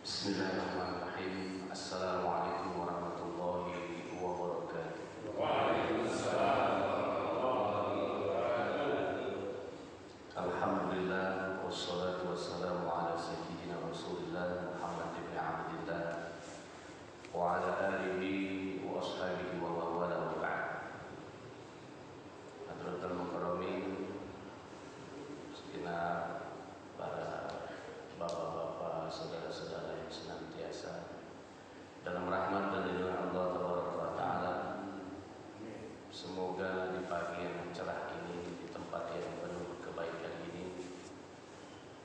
Bismillahirrahmanirrahim. Assalamualaikum warahmatullahi wabarakatuh. Waalaikumsalam warahmatullahi wabarakatuh. Alhamdulillah wassalatu wassalamu ala sayyidina Rasulillah Muhammad ibn Abdillah wa ala alihi wa ashabihi wa wala wa ba'd. Hadratul mukarramin, segenap para bapak-bapak, saudara-saudara yang senantiasa dalam rahmat dan lindungan Allah Taala. Semoga di pagi yang cerah ini, di tempat yang penuh kebaikan ini,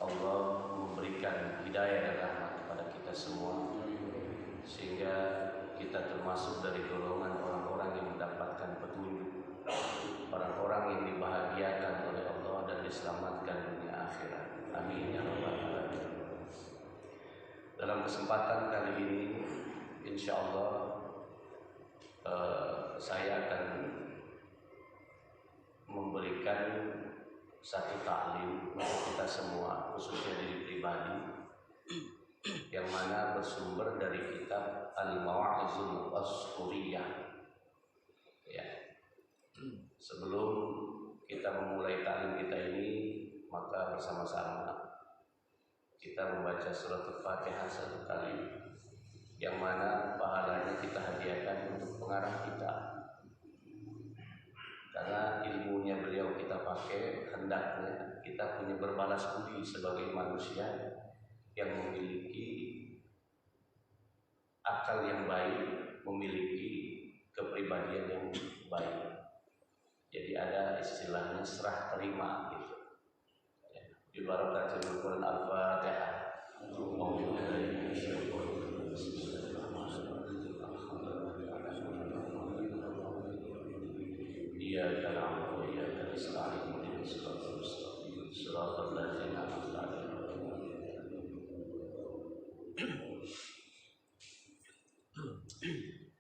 Allah memberikan hidayah dan rahmat kepada kita semua, sehingga kita termasuk dari golongan orang-orang yang mendapatkan petunjuk, orang-orang yang dibahagiakan oleh Allah dan diselamatkan dunia akhirat. Amin ya rabbal alamin. Dalam kesempatan kali ini, insya Allah saya akan memberikan satu taklim untuk kita semua, khususnya diri pribadi, yang mana bersumber dari kitab Al-Mawa'izul Ashuriyah. Ya. Sebelum kita memulai taklim kita ini, maka bersama-sama kita membaca surat Al-Fatihah satu kali, yang mana pahalanya kita hadiahkan untuk pengarang kita, karena ilmunya beliau kita pakai, hendaknya kita punya berbalas budi sebagai manusia yang memiliki akal yang baik, memiliki kepribadian yang baik. Jadi ada istilahnya serah terima gitu. Bi barakatil Quran Al-Fatihah. Iyyaka na'budu wa iyyaka nasta'in ihdinas siratal mustaqim siratal ladzina an'amta 'alaihim.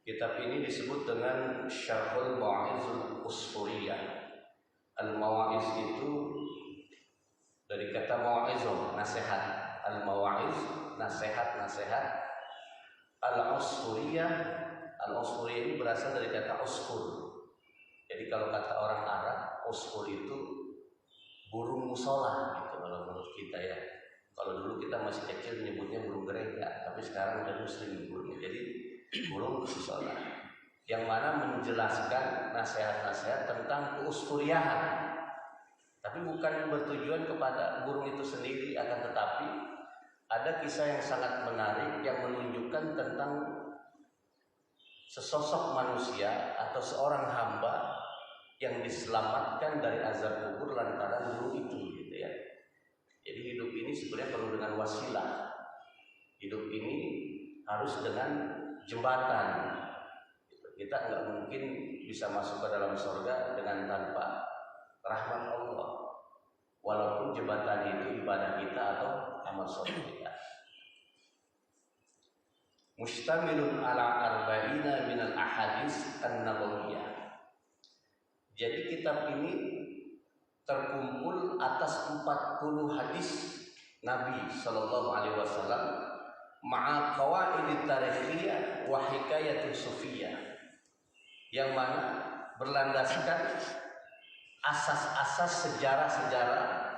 Kitab ini disebut dengan Syarhul Mawa'izul Ashuriyah. Al-Mawa'iz itu dari kata mawa'izun, nasihat. Al-mawa'iz, nasihat-nasihat. Al-Ashuriyah, Al-Ashuriyah ini berasal dari kata uskur. Jadi kalau kata orang Arab, uskur itu burung musola gitu kalau menurut kita ya. Kalau dulu kita masih kecil menyebutnya burung gereja, tapi sekarang udah muslim burungnya. Jadi burung musola, yang mana menjelaskan nasihat-nasihat tentang keuskuriyahan. Tapi bukan bertujuan kepada burung itu sendiri, akan tetapi ada kisah yang sangat menarik yang menunjukkan tentang sesosok manusia atau seorang hamba yang diselamatkan dari azab kubur lantaran burung itu, gitu ya. Jadi hidup ini sebenarnya penuh dengan wasilah. Hidup ini harus dengan jembatan. Kita nggak mungkin bisa masuk ke dalam surga dengan tanpa rahmat Allah, walaupun jembatan itu ibadah kita atau amal soleh kita. Mustamilun ala arba'ina minal ahadits an-nabawiyah. Jadi kitab ini terkumpul atas 40 hadis Nabi sallallahu alaihi wasallam ma'a qawaidit tarikhiyah wa hikayatun sufiyah, yang mana berlandaskan asas-asas sejarah-sejarah,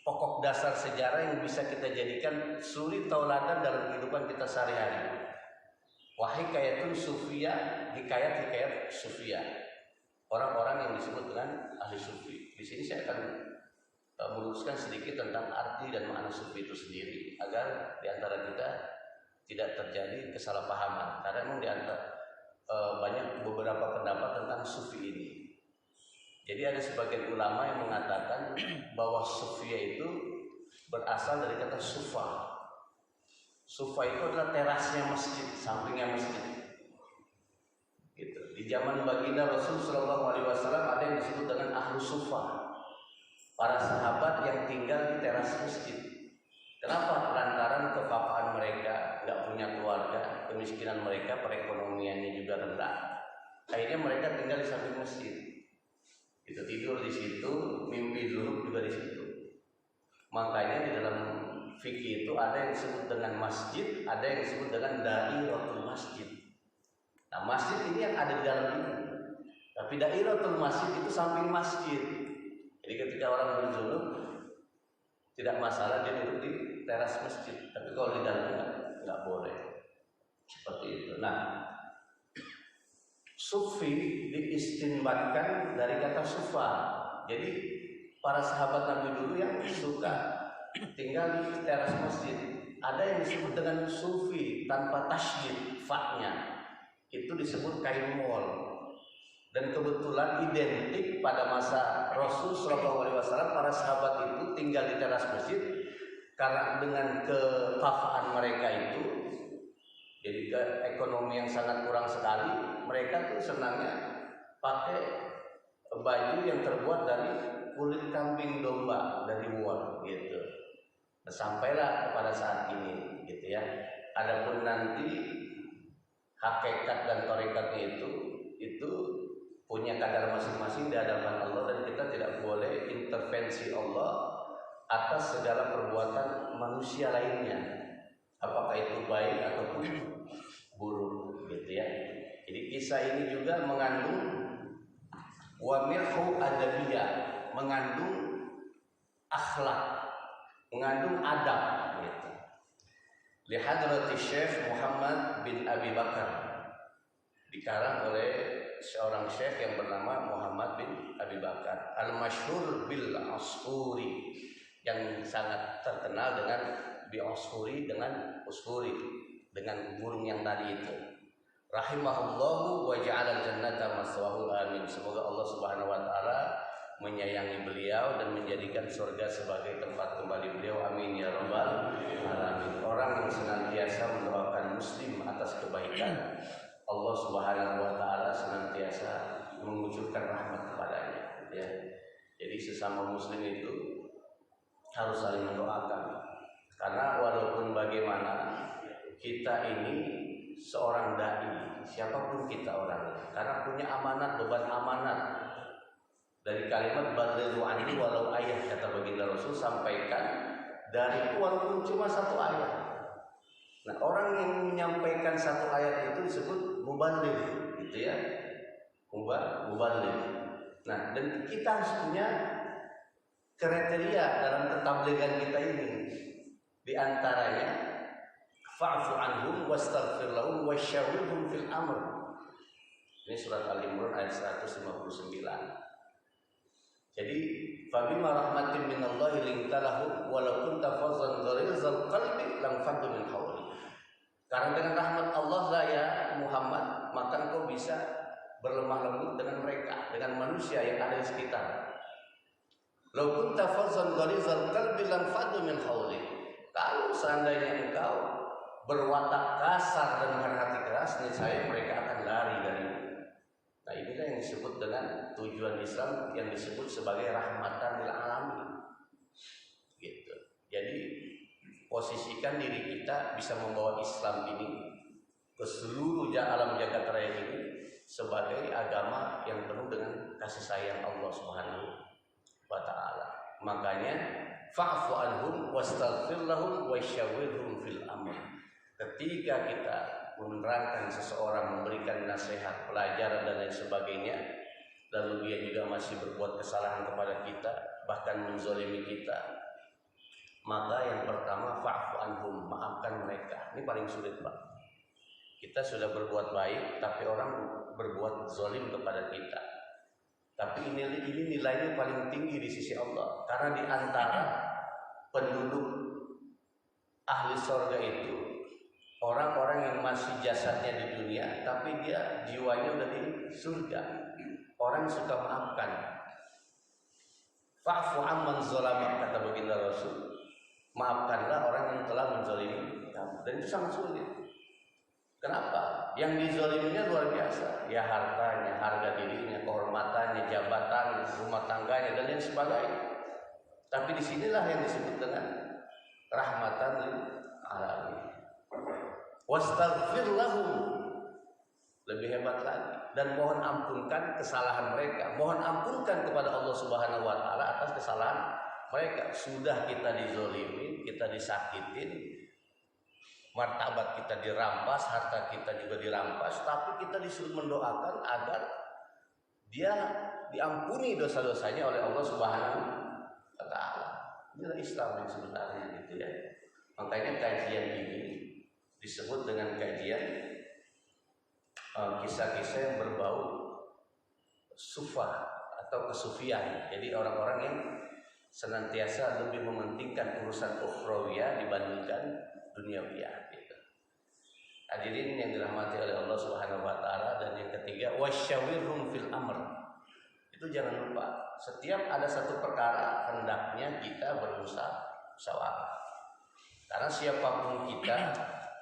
pokok dasar sejarah yang bisa kita jadikan suri tauladan dalam kehidupan kita sehari-hari. Wa hikayatun sufiyah, hikayat-hikayat sufiyah, orang-orang yang disebut dengan ahli sufi. Di sini saya akan meluruskan sedikit tentang arti dan makna sufi itu sendiri, agar di antara kita tidak terjadi kesalahpahaman. Karena memang di antara banyak beberapa pendapat tentang sufi ini. Jadi ada sebagian ulama yang mengatakan bahwa sufiyah itu berasal dari kata sufa. Sufa itu adalah terasnya masjid, sampingnya masjid. Gitu. Di zaman baginda Rasul Shallallahu Alaihi Wasallam ada yang disebut dengan ahlu sufa, para sahabat yang tinggal di teras masjid. Kenapa? Lantaran kefaqahan mereka, nggak punya keluarga, kemiskinan mereka, perekonomiannya juga rendah. Akhirnya mereka tinggal di samping masjid. Itu tidur di situ, mimpi dulu juga di situ. Makanya di dalam fikih itu ada yang disebut dengan masjid, ada yang disebut dengan dairatul masjid. Nah, masjid ini yang ada di dalam ini. Tapi dairatul masjid itu samping masjid. Jadi ketika orang berjunub tidak masalah dia duduk di teras masjid. Tapi kalau di dalam nggak boleh. Seperti itu. Nah, sufi diistinbatkan dari kata sufa. Jadi para sahabat Nabi dulu yang suka tinggal di teras masjid. Ada yang disebut dengan sufi tanpa tasydid fa-nya. Itu disebut kain mol. Dan kebetulan identik pada masa Rasul SAW para sahabat itu tinggal di teras masjid karena dengan kefafaan mereka itu, jadi ke ekonomi yang sangat kurang sekali, mereka tuh senangnya pakai baju yang terbuat dari kulit kambing domba, dari wool gitu. Nah, sampailah kepada saat ini gitu ya. Adapun nanti hakikat dan tarekatnya itu punya kadar masing-masing di hadapan Allah, dan kita tidak boleh intervensi Allah atas segala perbuatan manusia lainnya, apakah itu baik ataupun buruk gitu ya. Jadi kisah ini juga mengandung wamirhu adabiyah, mengandung akhlak, mengandung adab gitu. Li hadrati Syekh Muhammad bin Abi Bakar, dikarang oleh seorang syekh yang bernama Muhammad bin Abi Bakar al-masyhur bil Asfuri, yang sangat terkenal dengan bi Asfuri, dengan usfuri, dengan burung yang tadi itu. Rahimahullahu wa ja'ala al-jannata maswahu, amin. Semoga Allah Subhanahu wa taala menyayangi beliau dan menjadikan surga sebagai tempat kembali beliau, amin ya rabbal alamin. Orang yang senantiasa mendoakan muslim atas kebaikan, Allah Subhanahu wa taala senantiasa mengucurkan rahmat kepadanya ya. Jadi sesama muslim itu harus saling mendoakan, karena walaupun bagaimana kita ini seorang dai, siapapun kita orangnya, karena punya amanat, beban amanat. Dari kalimat balighu anni walau ayat, kata baginda Rasul, sampaikan dariku walaupun cuma satu ayat. Nah, orang yang menyampaikan satu ayat itu disebut mubaligh gitu ya. Mubaligh. Nah, dan kita harus punya kriteria dalam ketablighan kita ini. Di antaranya fa'fu anhum wastaghfir lahum wasyawirhum fil amr. Ini surat Al-Imran ayat 159. Jadi fabima rahmatin minallahi linta lahum walau kunta fazzan gharizal qalbi lam faddu min hawli. Karena dengan rahmat Allah lah ya Muhammad, maka engkau bisa berlemah lembut dengan mereka, dengan manusia yang ada di sekitar. Law kunta fazzan gharizal qalbi lam faddu min hawli. Kalau seandainya engkau berwatak kasar dan berhati keras, niscaya mereka akan lari darimu. Nah, inilah yang disebut dengan tujuan Islam yang disebut sebagai rahmatan lil alamin. Gitu. Jadi posisikan diri kita bisa membawa Islam ini ke seluruh alam jagat raya ini sebagai agama yang penuh dengan kasih sayang Allah Subhanahu wa taala. Makanya fa'fu anhum wastaghfir lahum wasyawirhum fil amr. Ketika kita menerangkan seseorang, memberikan nasihat, pelajaran dan lain sebagainya, lalu dia juga masih berbuat kesalahan kepada kita, bahkan menzalimi kita, maka yang pertama fa'fu anhum, maafkan mereka. Ini paling sulit, Pak. Kita sudah berbuat baik, tapi orang berbuat zalim kepada kita. Tapi ini nilainya paling tinggi di sisi Allah, karena di antara penduduk ahli surga itu orang-orang yang masih jasadnya di dunia, tapi dia jiwanya udah di surga. Orang suka maafkan. Fa'fu amman zalama, kata baginda Rasul. Maafkanlah orang yang telah menzalimi kamu. Dan itu sangat sulit. Kenapa? Yang dizaliminya luar biasa. Ya hartanya, harga dirinya, kehormatannya, jabatan, rumah tangganya, dan lain sebagainya. Tapi disinilah yang disebut dengan rahmatan lil alamin. Wastaghfir lahum, lebih hebat lagi, dan mohon ampunkan kesalahan mereka. Mohon ampunkan kepada Allah Subhanahu wa taala atas kesalahan mereka. Sudah kita dizolimin, kita disakitin, martabat kita dirampas, harta kita juga dirampas, tapi kita disuruh mendoakan agar dia diampuni dosa-dosanya oleh Allah Subhanahu wa Ta'ala. Inilah Islam yang sebenarnya gitu ya. Makanya kajian ini disebut dengan kajian kisah-kisah yang berbau sufah atau kesufian. Jadi orang-orang yang senantiasa lebih mementingkan urusan ukhrawiyah dibandingkan duniawiyah gitu. Hadirin yang dirahmati oleh Allah Subhanahu wa Ta'ala. Dan yang ketiga, wasyawirhum fil amr. Itu jangan lupa, setiap ada satu perkara hendaknya kita bermusyawarah. Karena siapapun kita,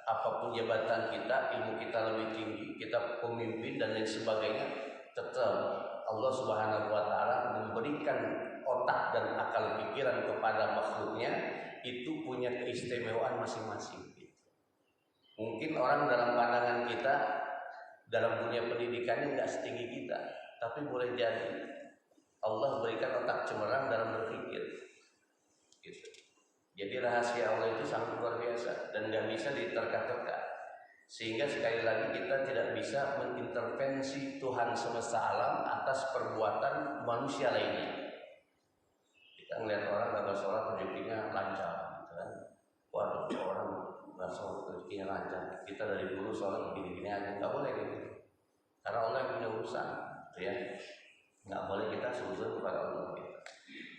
apapun jabatan kita, ilmu kita lebih tinggi, kita pemimpin dan lain sebagainya, tetap Allah Subhanahu wa Ta'ala memberikan otak dan akal pikiran kepada makhluknya, itu punya keistimewaan masing-masing. Mungkin orang dalam pandangan kita, dalam dunia pendidikannya nggak setinggi kita, tapi boleh jadi Allah berikan otak cemerlang dalam berpikir. Gitu. Jadi rahasia Allah itu sangat luar biasa dan nggak bisa diterka-terka. Sehingga sekali lagi kita tidak bisa mengintervensi Tuhan semesta alam atas perbuatan manusia lainnya. Kita ngeliat orang nggak sholat rezekinya lancar, gitu kan? Waduh, orang nggak sholat rezekinya lancar. Kita dari dulu sholat begini-gini aja, nggak boleh gitu. Karena Allah yang punya urusan, ya. Nggak boleh kita suzon kepada Allah. Gitu.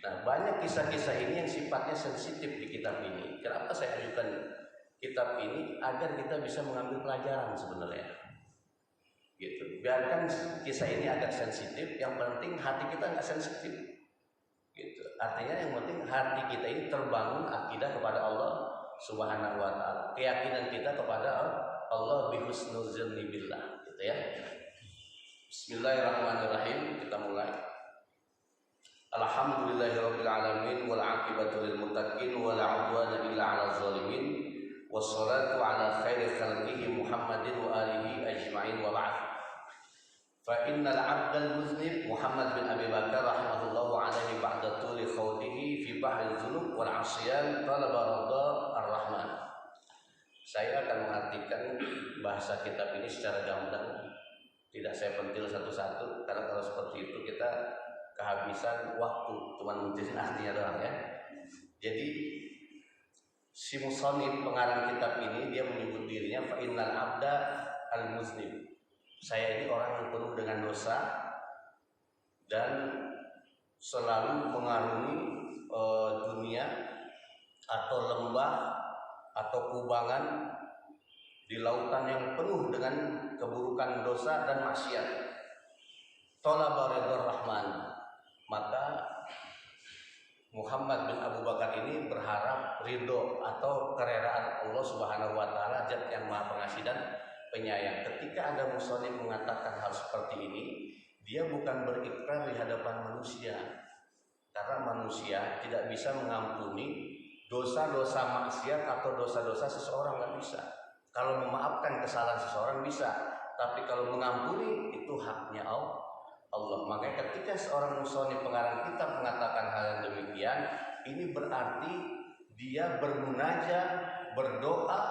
Nah, banyak kisah-kisah ini yang sifatnya sensitif di kitab ini. Kenapa saya ajukan kitab ini? Agar kita bisa mengambil pelajaran sebenarnya. Gitu. Biarkan kisah ini agak sensitif, yang penting hati kita nggak sensitif. Gitu. Artinya yang penting hati kita ini terbangun akidah kepada Allah Subhanahu wa Ta'ala. Keyakinan kita kepada Allah bihusnul zanni billah, gitu ya. Bismillahirrahmanirrahim. Kita mulai. Alhamdulillahirabbil alamin wal 'aqibatu lil muttaqin wa la 'udwana illa 'alal zalimin. Wassalatu 'ala khairi khalqihi Muhammadin wa alihi ajma'in wa ba'd. Fa innal 'abdal muznib Muhammad bin Abi Bakar rahimahullahu alaihi ba'da tuli khawdihi fi bahri dzunub wal 'asyan talaba ridha ar-rahman. Saya akan mengartikan bahasa kitab ini secara gamblang. Tidak saya pentil satu-satu, karena kalau seperti itu kita kehabisan waktu, cuma menjelaskan artinya doang ya. Jadi si musannif pengarang kitab ini dia menyebut dirinya fa innal abda al muznib. Saya ini orang yang penuh dengan dosa dan selalu mengarungi dunia atau lembah atau kubangan di lautan yang penuh dengan keburukan dosa dan maksiat. Talaba ridhar rahman. Maka Muhammad bin Abu Bakar ini berharap ridho atau kerelaan Allah Subhanahu wa Ta'ala, Zat yang Maha Pengasih dan Penyayang. Ketika ada musannif mengatakan hal seperti ini, dia bukan berikrar di hadapan manusia, karena manusia tidak bisa mengampuni dosa-dosa maksiat atau dosa-dosa seseorang, nggak bisa. Kalau memaafkan kesalahan seseorang bisa, tapi kalau mengampuni itu haknya Allah. Makanya ketika seorang musannif pengarang kitab mengatakan hal yang demikian, ini berarti dia bermunajat, berdoa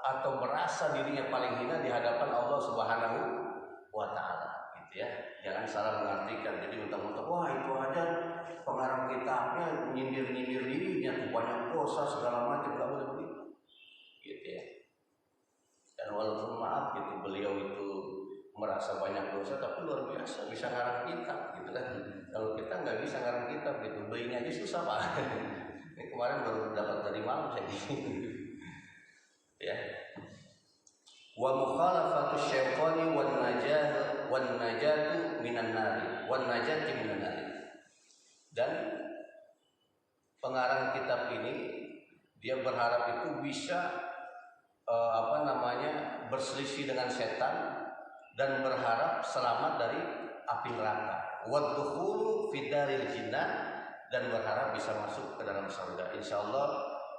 atau merasa dirinya paling hina di hadapan Allah Subhanahu wa Ta'ala, gitu ya. Jangan salah mengartikan. Jadi mentang-mentang wah itu aja pengarang kitabnya nyindir-nyindir dirinya, banyak dosa segala macam, nggak boleh begitu, gitu ya. Dan walaupun maaf gitu, beliau itu merasa banyak dosa tapi luar biasa bisa ngarang kitab gitu kan. Kalau kita nggak bisa ngarang kitab gitu, belinya aja susah Pak. Ini kemarin baru dapat dari malam saya ya. Wa mukhalafatu syaitani wan najatu minan nari wan najati minan nari. Dan pengarang kitab ini dia berharap itu bisa berselisih dengan setan dan berharap selamat dari api neraka. Waddukhulu fidaril jinnah, dan berharap bisa masuk ke dalam surga. Insyaallah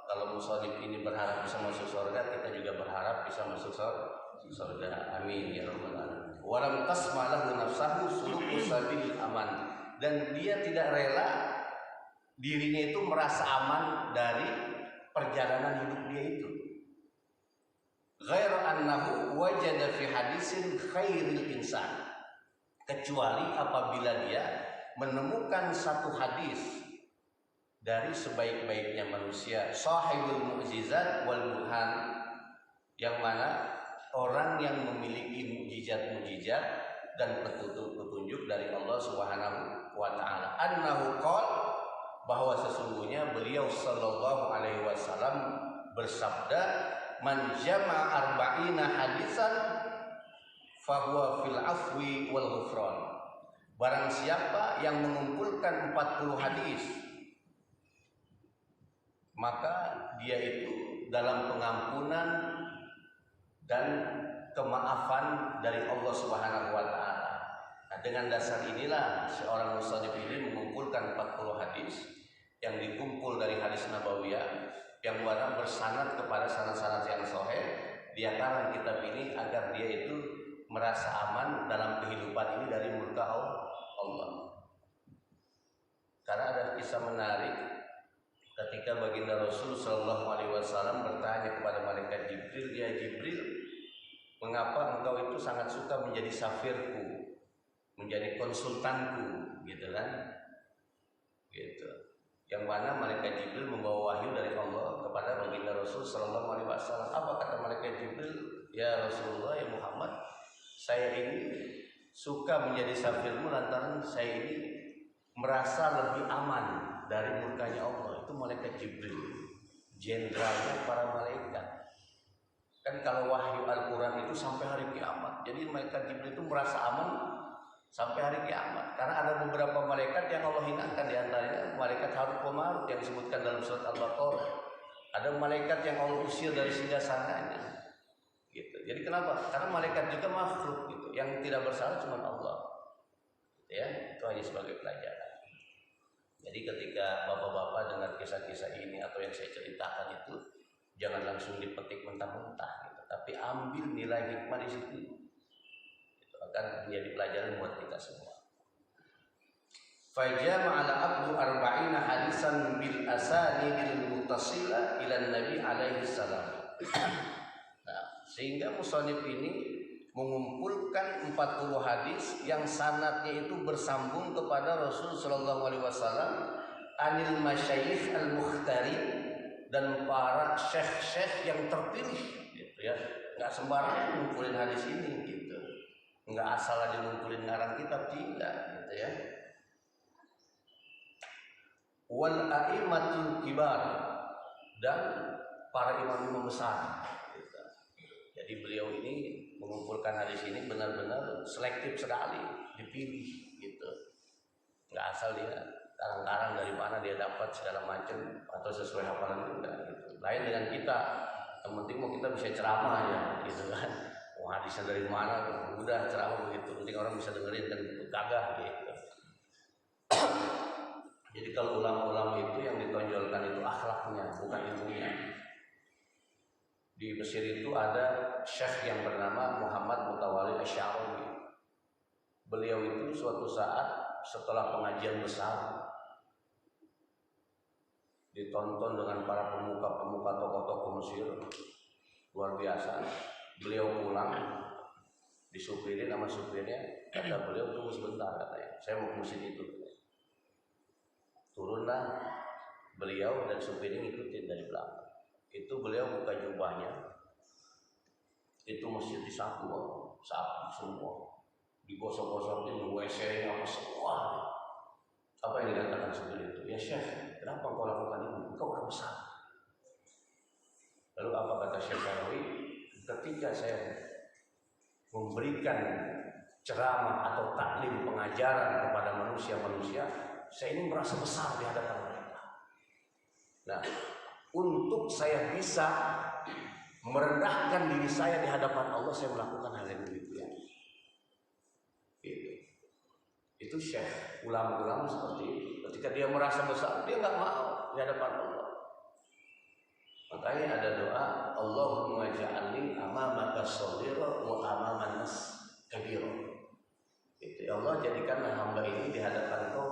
kalau musannif ini berharap bisa masuk surga, kita juga berharap bisa masuk surga. Amin ya rabbal alamin. Walam tasma lahu nafsahu suluku sabilil aman, dan dia tidak rela dirinya itu merasa aman dari perjalanan hidup dia itu. Ghaira annahu wajada fi hadisin khairil insan, kecuali apabila dia menemukan satu hadis dari sebaik-baiknya manusia, sahibul mu'jizat wal burhan, yang mana orang yang memiliki mukjizat-mukjizat dan petunjuk dari Allah Subhanahu wa taala. Annahu qala, bahwa sesungguhnya beliau sallallahu alaihi wasallam bersabda, man jama'a arba'ina hadisan fahuwa fil afwi wal ghufran. Barang siapa yang mengumpulkan 40 hadis, maka dia itu dalam pengampunan dan kemaafan dari Allah Subhanahu wa taala. Nah, dengan dasar inilah seorang musannif ini mengumpulkan 40 hadis yang dikumpul dari hadis nabawiyah yang mana bersanad kepada sanad-sanad yang sahih. Dia karang kitab ini agar dia itu merasa aman dalam kehidupan ini dari murka Allah. Karena ada kisah menarik ketika baginda Rasul sallallahu alaihi wasallam bertanya kepada malaikat Jibril, "Ya Jibril, mengapa engkau itu sangat suka menjadi safirku, menjadi konsultanku?" gitu kan? Gitu. Yang mana malaikat Jibril membawa wahyu dari Allah kepada baginda Rasul sallallahu alaihi wasallam. Apa kata malaikat Jibril? "Ya Rasulullah, ya Muhammad, saya ini suka menjadi safirmu lantaran saya ini merasa lebih aman dari murkanya Allah." Itu malaikat Jibril, jenderalnya para malaikat. Kan kalau wahyu Al-Quran itu sampai hari kiamat. Jadi malaikat Jibril itu merasa aman sampai hari kiamat. Karena ada beberapa malaikat yang Allah hinakan, diantaranya malaikat Harut wa Marut yang disebutkan dalam surat Al-Baqarah. Ada malaikat yang Allah usir dari singgasananya. Gitu. Jadi kenapa? Karena malaikat juga makhluk gitu. Yang tidak bersalah cuma Allah. Ya, itu hanya sebagai pelajaran. Jadi ketika bapak-bapak dengar kisah-kisah ini atau yang saya ceritakan itu, jangan langsung dipetik mentah-mentah gitu. Tapi ambil nilai hikmah di situ. Akan menjadi pelajaran buat kita semua. Fajama'ala abdu arba'ina hadisan bil asanidil muttasila ila Nabi alaihi salam. Nah, sehingga musannif ini mengumpulkan 40 hadis yang sanadnya itu bersambung kepada Rasul sallallahu alaihi wasallam, anil masyayikh al-mukhtarin, dan para syekh-syekh yang terpilih gitu ya. Enggak sembarangan ngumpulin hadis ini gitu. Enggak asal aja ngumpulin ngarang kitab, tidak gitu ya. Wal a'immatul kibar, dan para imam-imam besar gitu. Jadi beliau ini mengumpulkan hadis ini benar-benar selektif sekali, dipilih gitu. Enggak asal dia karang-karang dari mana dia dapat segala macam atau sesuai hafalan enggak gitu. Lain dengan kita, yang penting mau kita bisa ceramah ya gitu kan. Wah, hadisnya dari mana? Udah ceramah begitu, penting orang bisa dengerin dan gagah gitu. Jadi kalau ulama-ulama itu yang ditonjolkan itu akhlaknya, bukan ilmunya. Di Mesir itu ada syekh yang bernama Muhammad Mutawalli Asy-Sya'rawi. Beliau itu suatu saat setelah pengajian besar ditonton dengan para pemuka-pemuka tokoh-tokoh Mesir luar biasa. Beliau pulang, disupirin sama supirnya, kata beliau, "Tunggu sebentar," katanya, "saya mau ke masjid itu." Turunlah beliau dan supirnya ngikutin dari belakang. Itu beliau buka jubahnya, itu masjid disapu, sapu semua, digosok-gosokin, WC-nya apa semua. Apa yang dikatakan supir itu? "Ya Syekh, kenapa kau lakukan ini? Engkau orang besar." Lalu apa kata Syekh Syarawi? "Ketika saya memberikan ceramah atau taklim pengajaran kepada manusia-manusia, saya ini merasa besar di hadapan mereka. Nah, untuk saya bisa merendahkan diri saya di hadapan Allah, saya melakukan hal yang demikian." Itu syekh, ulama-ulama seperti itu. Ketika dia merasa besar, dia nggak mau di hadapan Allah. Makanya ada doa, "Allahumma ja'alni amamaka shaghira wa amaman nas kabira." Itu ya Allah, jadikanlah hamba ini di hadapan Kau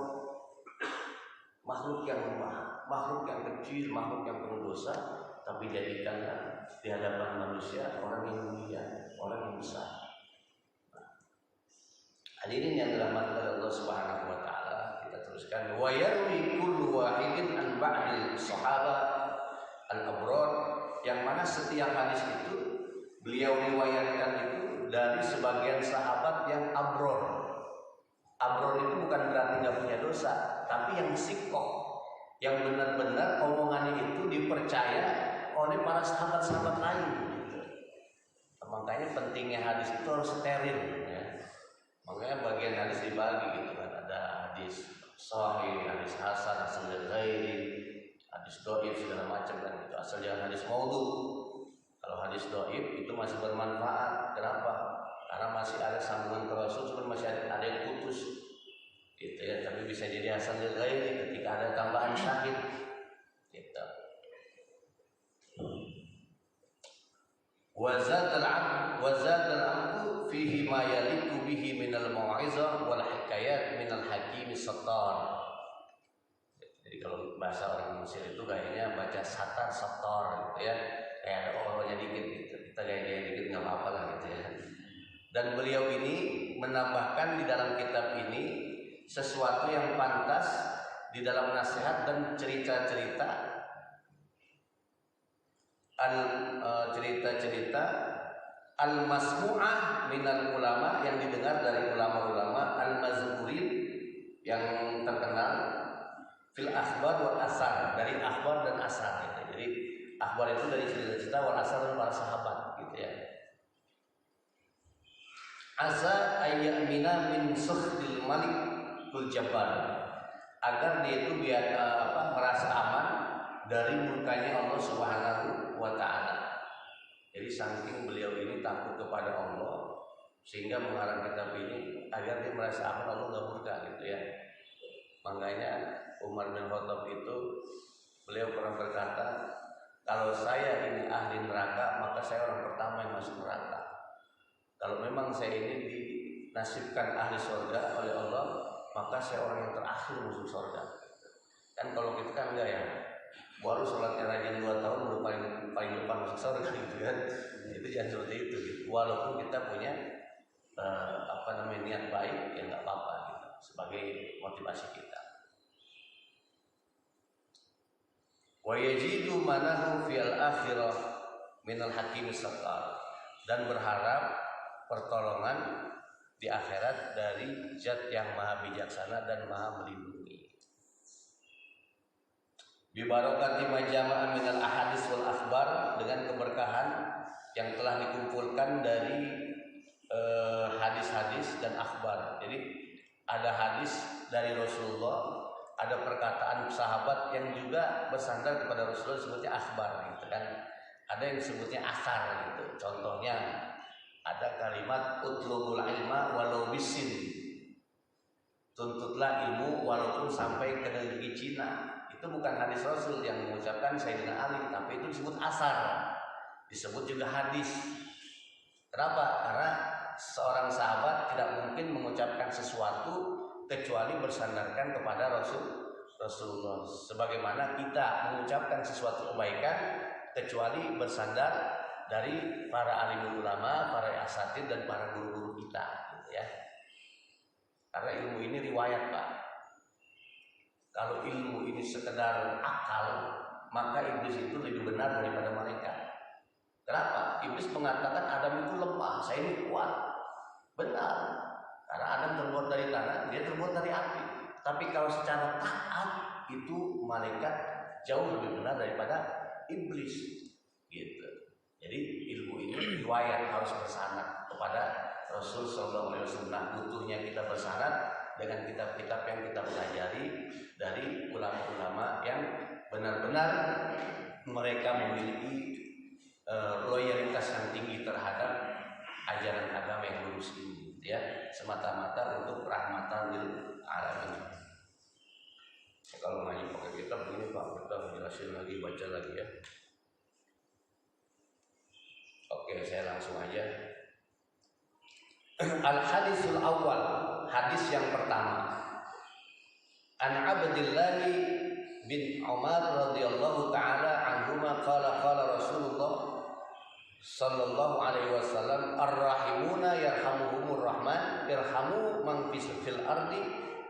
makhluk yang lemah, makhluk yang kecil, makhluk yang penuh dosa, tapi jadikanlah di hadapan manusia orang yang mulia, orang yang besar. Hadirin yang dirahmati oleh Allah Subhanahu wa taala, kita teruskan. Wa yarwi kullu wahidin an ba'dil sahabat al-abrar, yang mana setiap hadis itu beliau riwayatkan itu dari sebagian sahabat yang abror. Abror itu bukan berarti nggak punya dosa, tapi yang sikoh, yang benar-benar omongannya itu dipercaya oleh para sahabat-sahabat lain. Gitu. Makanya pentingnya hadis itu harus steril. Ya. Makanya bagian hadis dibagi gitu kan, ada hadis sahih, hadis hasan, asal dari ghairi, hadis dhaif segala macam kan itu. Asal jangan hadis maudhu. Kalau hadis dhaif itu masih bermanfaat. Kenapa? Karena masih ada sambungan ke Rasul, cuma masih ada yang putus, gitu ya. Tapi bisa jadi hasan dari ghairi ketika ada tambahan syahid, gitu. Wazad al-abdu fihi ma yaliku bihi minal mau'izah wal hikayat minal hakim sattar. Jadi kalau bahasa orang Mesir itu kayaknya baca satar gitu ya, kayak ada orangnya dikit gitu. Kita gaya dikit nggak apa-apa lah gitu ya. Dan beliau ini menambahkan di dalam kitab ini sesuatu yang pantas di dalam nasihat dan cerita-cerita al-masmu'ah minal ulama, yang didengar dari ulama-ulama, al-mazkurin yang terkenal, fil akhbar wal asar, dari akhbar dan asar gitu. Jadi akhbar itu dari cerita-cerita, wal asar dari para sahabat gitu ya. Asa ayyamina min sukhtil malik kul jabbar, agar dia itu biar merasa aman dari murkanya Allah Subhanahu wa taala. Jadi saking beliau ini takut kepada Allah sehingga mengarang kitab ini agar dia merasa aman Allah enggak murka gitu ya. Makanya Umar bin Khattab itu beliau pernah berkata, kalau saya ini ahli neraka, maka saya orang pertama yang masuk neraka. Kalau memang saya ini dinasibkan ahli surga oleh Allah, maka saya orang yang terakhir masuk surga. Kan kalau kita kan enggak ya, baru sholatnya rajin 2 tahun udah paling depan masuk surga gitu kan. Itu jangan seperti itu gitu. Walaupun kita punya niat baik, ya nggak apa-apa gitu, sebagai motivasi kita. Wa yajidu manahu fil akhirah minal hakim sattar, dan berharap pertolongan di akhirat dari Zat yang maha bijaksana dan maha melindungi. Bi barakati majama'a minal ahadits wal akhbar, dengan keberkahan yang telah dikumpulkan dari hadis-hadis dan akhbar. Jadi ada hadis dari Rasulullah, ada perkataan sahabat yang juga bersandar kepada Rasulullah, sebutnya akhbar gitu kan. Ada yang disebutnya asar gitu. Contohnya ada kalimat utlubul ilma walau bisin, tuntutlah ilmu walaupun sampai ke negeri Cina. Itu bukan hadis Rasul yang mengucapkan Sayyidina Ali, tapi itu disebut asar, disebut juga hadis. Kenapa? Karena seorang sahabat tidak mungkin mengucapkan sesuatu kecuali bersandarkan kepada Rasulullah. Sebagaimana kita mengucapkan sesuatu kebaikan kecuali bersandar dari para alim ulama, para asatid dan para guru-guru kita, gitu ya. Karena ilmu ini riwayat, Pak. Kalau ilmu ini sekedar akal, maka iblis itu lebih benar daripada malaikat. Kenapa? Iblis mengatakan Adam itu lemah, saya ini kuat. Benar. Karena Adam terbuat dari tanah, dia terbuat dari api. Tapi kalau secara taat, itu malaikat jauh lebih benar daripada iblis, gitu. Jadi ilmu ini riwayat harus bersanad kepada Rasul Sallallahu Alaihi Wasallam. Butuhnya kita bersanad dengan kitab-kitab yang kita pelajari dari ulama-ulama yang benar-benar mereka memiliki loyalitas yang tinggi terhadap ajaran agama yang lurus ini, ya, semata-mata untuk rahmatan lil alamin. Kalau ngaji pakai kitab begini Pak, kita jelasin lagi, baca lagi ya. Oke, saya langsung aja. Al-hadisul awal, hadis yang pertama. An Abdullah bin Umar radhiyallahu taala anhuma qala Rasulullah sallallahu alaihi wasallam ar-rahimuna yarhamuhumur rahman irhamu man fil ardi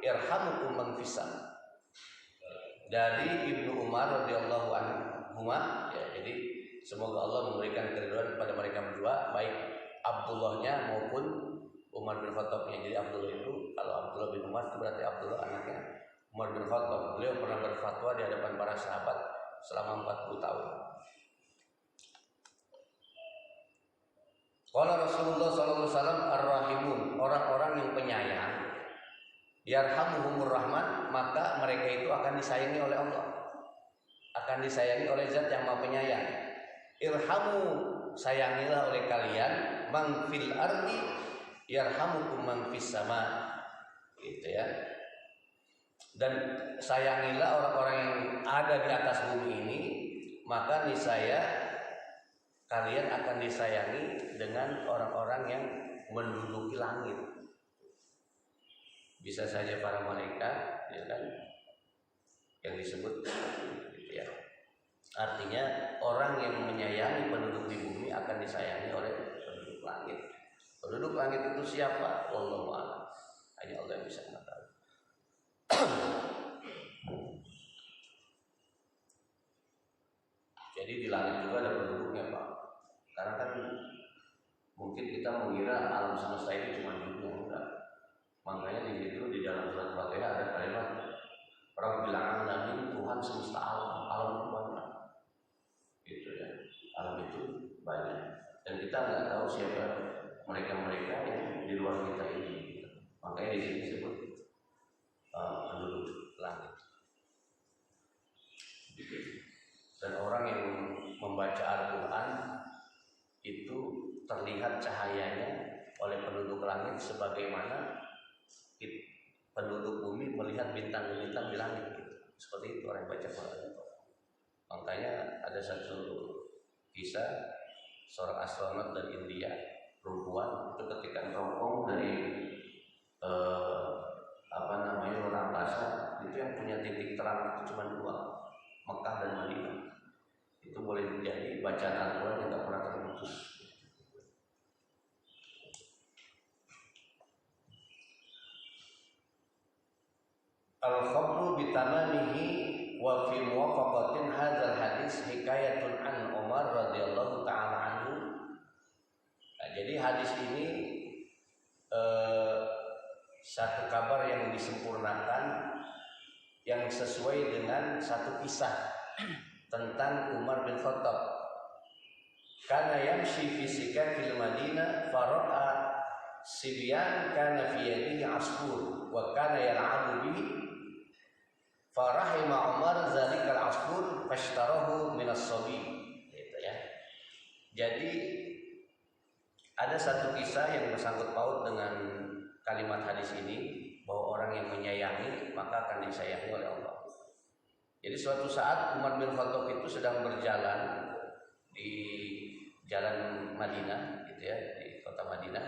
irhamukum man fis sama. Dari Ibnu Umar radhiyallahu anhu, ya, jadi semoga Allah memberikan keridhaan kepada mereka berdua, baik Abdullahnya maupun Umar bin Khattabnya. Jadi Abdullah itu, kalau Abdullah bin Umar itu berarti Abdullah anaknya Umar bin Khattab. Beliau pernah berfatwa di hadapan para sahabat selama 40 tahun. Qala Rasulullah sallallahu alaihi wasallam ar-rahimun, orang-orang yang penyayang, yarhamuhumur rahman, maka mereka itu akan disayangi oleh Allah, akan disayangi oleh Zat yang Maha Penyayang. Irhamu, sayangilah oleh kalian man fil ardi yarhamukum man fis sama, gitu ya. Dan sayangilah orang-orang yang ada di atas bumi ini, maka niscaya kalian akan disayangi dengan orang-orang yang menduduki langit. Bisa saja para malaikat, ya kan, yang disebut, gitu ya. Artinya orang yang menyayangi penduduk di bumi akan disayangi oleh penduduk langit. Penduduk langit itu siapa? Wallahu a'lam. Hanya Allah yang bisa mengetahui. Jadi di langit juga ada penduduknya, Pak. Karena kan mungkin kita mengira alam semesta ini cuma dunia, enggak. Makanya di situ di dalam surat Fatihah ada kalimat Rabbil alamin, Tuhan semesta alam. Alam itu banyak, gitu ya. Alam itu banyak. Dan kita nggak tahu siapa mereka-mereka yang di luar kita ini. Makanya di sini disebut penduduk langit. Dan orang yang membaca Al-Quran itu terlihat cahayanya oleh penduduk langit sebagaimana penduduk bumi melihat bintang-bintang di langit, gitu. Seperti itu orang yang baca Quran. Makanya ada satu kisah seorang astronot dari India, perempuan, itu ketika teropong dari luar angkasa, itu yang punya titik terang itu cuma 2, Mekah dan Madinah. Itu boleh menjadi bacaan Al-Quran yang tidak pernah terputus. Al-khabru bitamamihi wa fi muwafaqatin hadzal hadis hikayatun an Umar radhiyallahu ta'ala anhu. Nah, jadi hadis ini satu kabar yang disempurnakan, yang sesuai dengan satu kisah tentang Umar bin Khattab. Kana yamshi fi sikakil Madinah fara'a sibyan kana fi yadihi asfur wa kana yal'abu bihi farahima Umar zalikal asfur fashtarahu min as-sabi, gitu ya. Jadi ada satu kisah yang bersangkut paut dengan kalimat hadis ini, bahwa orang yang menyayangi maka akan disayangi oleh Allah. Jadi suatu saat Umar bin Khattab itu sedang berjalan di jalan Madinah, gitu ya, di kota Madinah.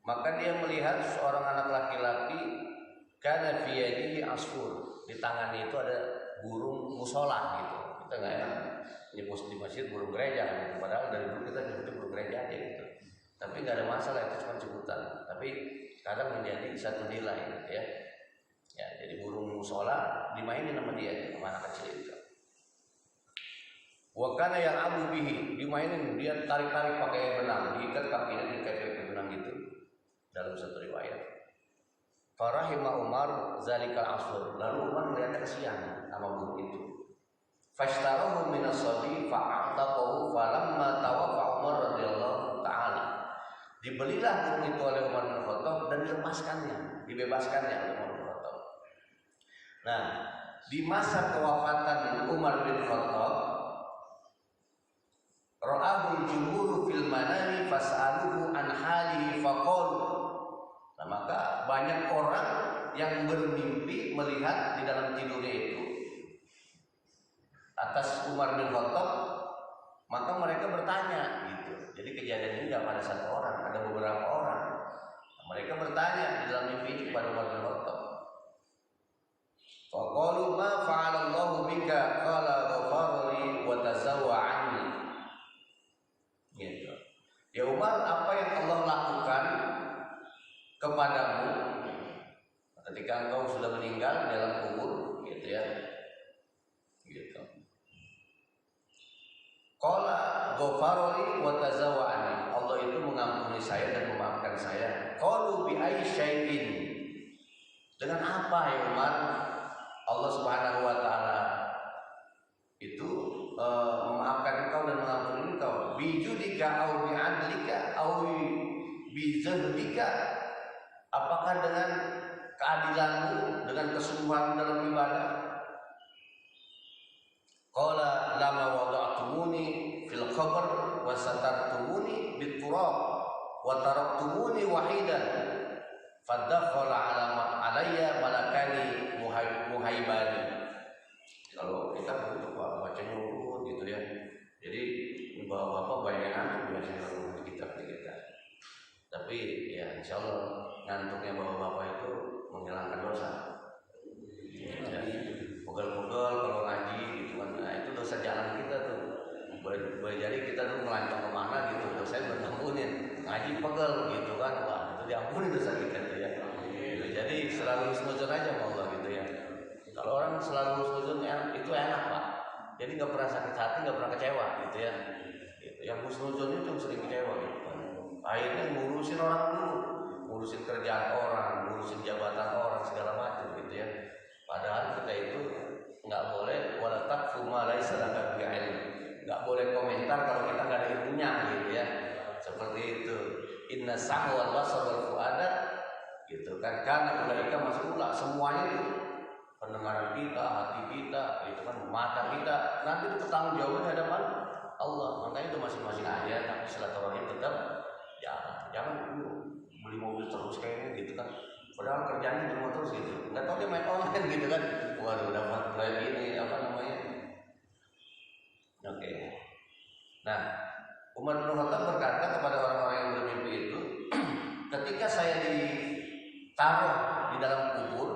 Maka dia melihat seorang anak laki-laki, kana fi yadihi asfur, di tangannya itu ada burung musola, gitu. Kita nggak enak nyebut di masjid burung gereja, padahal dari dulu kita nyebutnya burung gereja aja, gitu. Tapi nggak ada masalah, itu cuma sebutan. Tapi kadang menjadi satu nilai, gitu ya. Ya, jadi burung musola dimainin sama dia, sama anak kecil itu. Wa kana yang abu bihi, dimainin, dia tarik-tarik pakai benang, diikat kakinya, diikat pakai benang gitu. Dalam satu riwayat. Farahima Umar zalikal asfur, lalu Umar melihatnya kesian sama burung itu. Fashtarahu min as-sabi fa'ataqahu falamma tawaffa Umar radhiyallahu ta'ala. Dibelilah burung itu oleh Umar bin Khattab dan dibebaskannya oleh Umar bin Khattab. Nah, di masa kewafatan Umar bin Khattab, ra'ahul jumhur fil manami fas'aluhu an halihi faqalu. Nah, maka banyak orang yang bermimpi melihat di dalam tidurnya itu atas Umar bin Khattab, maka mereka bertanya, gitu. Jadi kejadian ini tidak pada satu orang, ada beberapa orang. Nah, mereka bertanya di dalam mimpi kepada Umar bin Khattab. Ya Umar, apa yang Allah lakukan kepadamu ketika engkau sudah meninggal dalam kubur, gitu ya, gitu. Qala ghafaroli wa tazawwa'ani. Allah itu mengampuni saya dan memaafkan saya. Qalu bi ayyi syai'in. Dengan apa ya Umar? Allah Subhanahu wa taala itu memaafkan engkau dan mengampuni engkau. Bi judika au bi adlika au bi zahdika. Apakah dengan keadilanmu, dengan kesungguhan dalam ibadah? Qala lama wada'tumuni fil qabr wa satartumuni bit turab wa taraktumuni wahidan fadakhala alayya malakani muhaibani. Kalau kita begitu Pak, bacanya urut gitu ya. Jadi bapak bayangan biasanya kalau kita. Tapi ya insya Allah ngantuknya bapak-bapak itu menghilangkan dosa. Ya, pegel-pegel kalau ngaji gitu kan, nah itu dosa jalan kita tuh. Boleh jadi kita tuh melancong kemana gitu, dosanya bertampunin. Ngaji pegel gitu kan, wah itu diampuni dosa kita tuh ya. Jadi selalu husnuzon aja sama Allah gitu ya. Kalau orang selalu husnuzon itu enak Pak. Jadi nggak pernah sakit hati, nggak pernah kecewa gitu ya. Gitu. Yang husnuzon itu yang sering kecewa gitu kan. Akhirnya ngurusin orang dulu, ngurusin kerjaan orang, ngurusin jabatan orang segala macam gitu ya. Padahal kita itu nggak boleh wala taqfu ma laisa laka bihi ilm. Nggak boleh komentar kalau kita nggak ada ilmunya gitu ya. Seperti itu. Inna sam'a wal basar wal fuada gitu kan. Karena ulaika mas'ula, semuanya itu pendengaran kita, hati kita, itu kan mata kita, nanti itu bertanggung jawab di hadapan Allah. Makanya itu masing-masing aja, tapi silaturahim tetap jangan beli mobil terus kayaknya gitu kan. Padahal kerjanya di rumah terus gitu. Nggak tahu dia main online gitu kan. Waduh dapat plan ini apa namanya. Oke. Nah, Umar bin Khattab berkata kepada orang-orang yang bermimpi itu, ketika saya ditaruh di dalam kubur,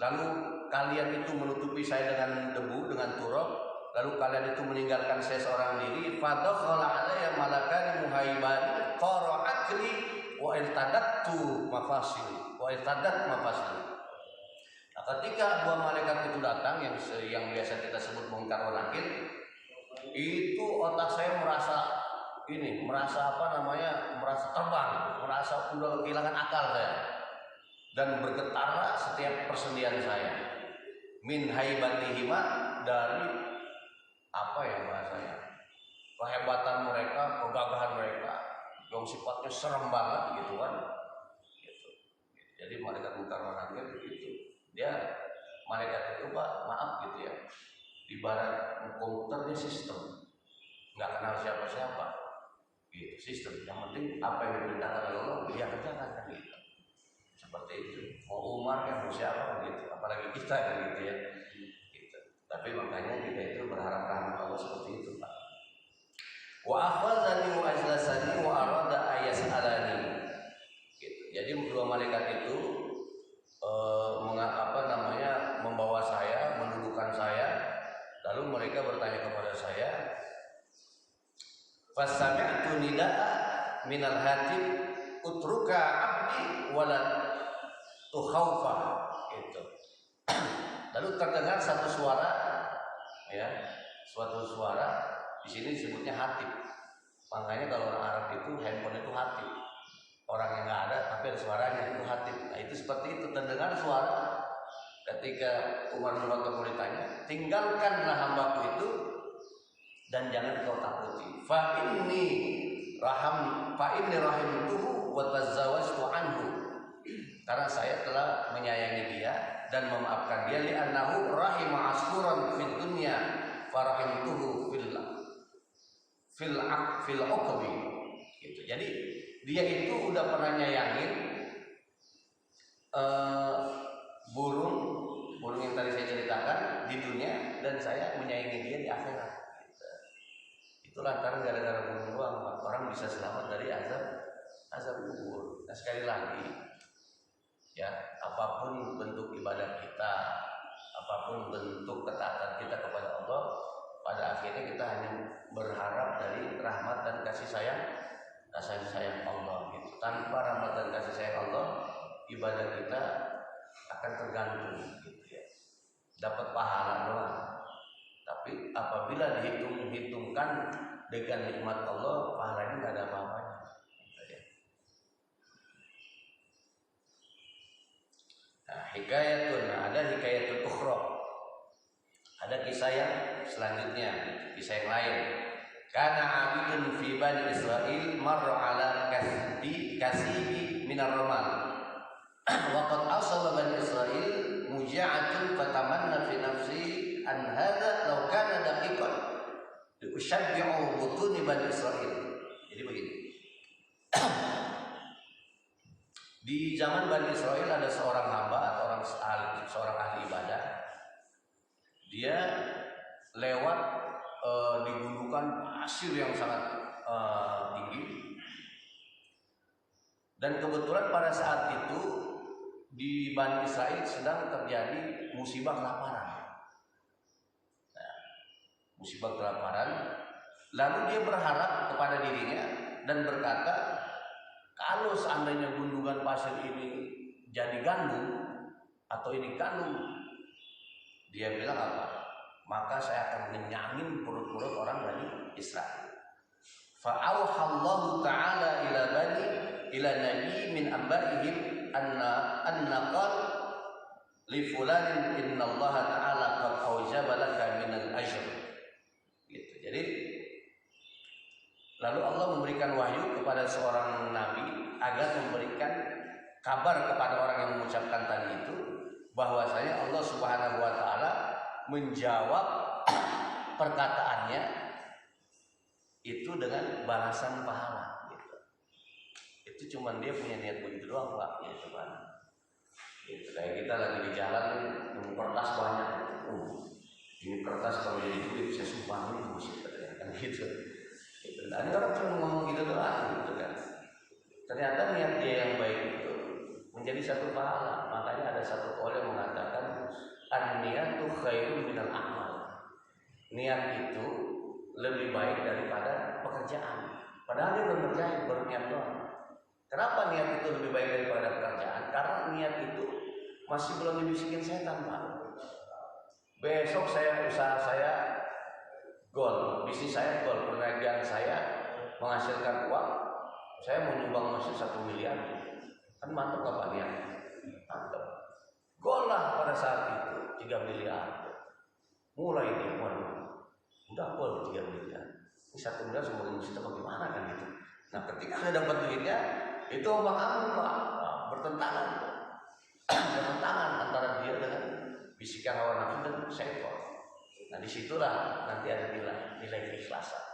lalu kalian itu menutupi saya dengan debu, dengan turab, lalu kalian itu meninggalkan saya seorang diri, fadakhala alayya malakani muhaibani qara'atli wa irtadattu mafasili wa irtadat mafasili. Nah, ketika dua malaikat itu datang yang biasa kita sebut mungkar wa nakir, itu otak saya merasa terbang, merasa udah kehilangan akal saya, dan bergetarlah setiap persendian saya. Min haibatihima, dari apa ya bahasanya, kehebatan mereka, kegagahan mereka, yang sifatnya serem banget gitu kan. Gitu. Jadi malaikat mungkar wa nakir gitu. Dia malaikat itu Pak, maaf gitu ya, ibarat komputer dia sistem, nggak kenal siapa-siapa gitu, sistem. Yang penting apa yang diperintahkan oleh Allah dia kerjakan kan gitu. Seperti itu. Mau Umar kan mau siapa gitu, apalagi kita kan gitu ya. Gitu. Tapi makanya kita itu berharap rahmat Allah seperti itu Pak. Wa akhwazani wa ajlasani wa arada ayas'alani. Gitu. Jadi dua malaikat itu membawa saya, mendudukkan saya, lalu mereka bertanya kepada saya, fasami'tu nida'a minal hatib utruka abdi wala tukhawfa gitu. Lalu terdengar satu suara, ya, suatu suara, di sini disebutnya hatib. Makanya kalau orang Arab itu handphone itu hatib. Orang yang nggak ada tapi ada suaranya itu hatib. Nah itu seperti itu, terdengar suara ketika Umar bin Khattab ditanya, tinggalkanlah hambaku itu dan jangan kau takuti. Fa inni rahimtuhu wa tazawwajtu anhu. Karena saya telah menyayangi dia dan memaafkan dia, li'annahu rahima asfuran fid dunya fa rahimtuhu fil uqbi. Gitu. Jadi dia itu udah pernah nyayangin burung yang tadi saya ceritakan di dunia, dan saya menyayangi dia di akhirat. Gitu. Itu lantaran gara-gara burung doang orang bisa selamat dari azab kubur. Nah sekali lagi ya, apapun bentuk ibadah kita, apapun bentuk ketaatan kita kepada Allah, pada akhirnya kita hanya berharap dari rahmat dan kasih sayang rasa sayang Allah gitu. Tanpa rahmat dan kasih sayang Allah, ibadah kita akan tergantung gitu ya. Dapat pahala doang. Tapi apabila dihitung-hitungkan dengan nikmat Allah, pahalanya nggak ada apa-apanya. Gitu ya. Nah, hikayatun, ada hikayatun ukhra. Ada kisah yang selanjutnya, kisah yang lain. Kana 'abidun fi bani Israil marra 'ala kasibi min ar-ramal. Wa qad asaba bani Israil muja'atun fatamanna fi nafsi an hadha law kana daqiqan ushabbi'u butuni bani Israil. Jadi begini. Di zaman Bani Israil ada seorang hamba atau seorang ahli ibadah. Dia lewat di gundukan pasir yang sangat tinggi, dan kebetulan pada saat itu di Bani Israil sedang terjadi musibah kelaparan. Nah, musibah kelaparan. Lalu dia berharap kepada dirinya dan berkata, kalau seandainya gundukan pasir ini jadi gandum atau ini gandum, dia bilang apa? Maka saya akan menyangin perut-perut orang Bani Israil. Fa'auhallahu ta'ala ila nabi min ambaihim anna qal li fulanin innallaha ta'ala qad awjaba laka minal ajr. Gitu. Jadi lalu Allah memberikan wahyu kepada seorang nabi agar memberikan kabar kepada orang yang mengucapkan tadi itu, bahwasanya Allah Subhanahu wa taala menjawab perkataannya itu dengan balasan pahala gitu. Itu cuman dia punya niat begitu doang, Pak, gitu kan. Gitu. Kayak kita lagi di jalan nemu kertas banyak, ini kertas kalau jadi duit saya sumbangin kan gitu. Gitu. Ada orang cuma ngomong gitu doang gitu kan. Ternyata niat dia yang baik itu menjadi satu pahala. Makanya ada satu qaul yang mengatakan an-niyatu khairun minal amal. Niat itu lebih baik daripada pekerjaan. Padahal dia belum kerjain, baru niat doang. Kenapa niat itu lebih baik daripada pekerjaan? Karena niat itu masih belum dibisikin setan, Pak. Besok usaha saya goal, bisnis saya goal, perniagaan saya menghasilkan uang, saya mau nyumbang masih 1 miliar, kan mantap gak Pak niat? Mantap. Goal lah pada saat itu 3 miliar. Mulai dia, waduh, udah goal 3 miliar. Ini 1 miliar sebagai musik bagaimana kan gitu. Nah ketika saya dapat duitnya, itu omong-omong Pak, bertentangan antara dia dengan bisikan hawa nafsu dan setan. Nah disitulah nanti ada nilai keikhlasan.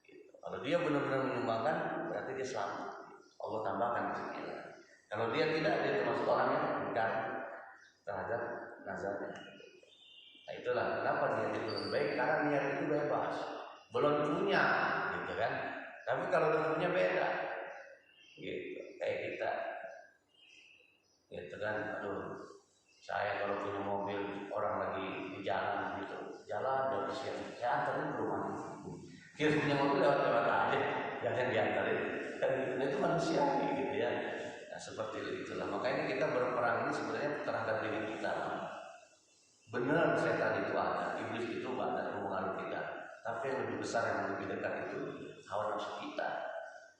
Gitu. Kalau dia benar-benar menyumbangkan, berarti dia selamat. Allah tambahkan rezekinya. Kalau dia tidak, dia termasuk orang yang ingkar terhadap nazarnya. Nah itulah kenapa niat itu lebih baik, karena niat itu bebas. Belum punya, gitu kan? Tapi kalau udah punya beda, gitu. Kayak kita, gitu kan? Aduh, saya kalau punya mobil, orang lagi di jalan gitu, jalan dari siang, saya antarin ke rumah. Kita punya mobil lewat aja, jangan diantarin. Dan itu manusia gitu ya. Nah, seperti itulah. Makanya kita berperang ini sebenarnya terhadap diri kita. Benar setan itu ada, iblis itu banyak mempengaruhi kita. Tapi yang lebih besar, yang lebih dekat itu hawa nafsu kita.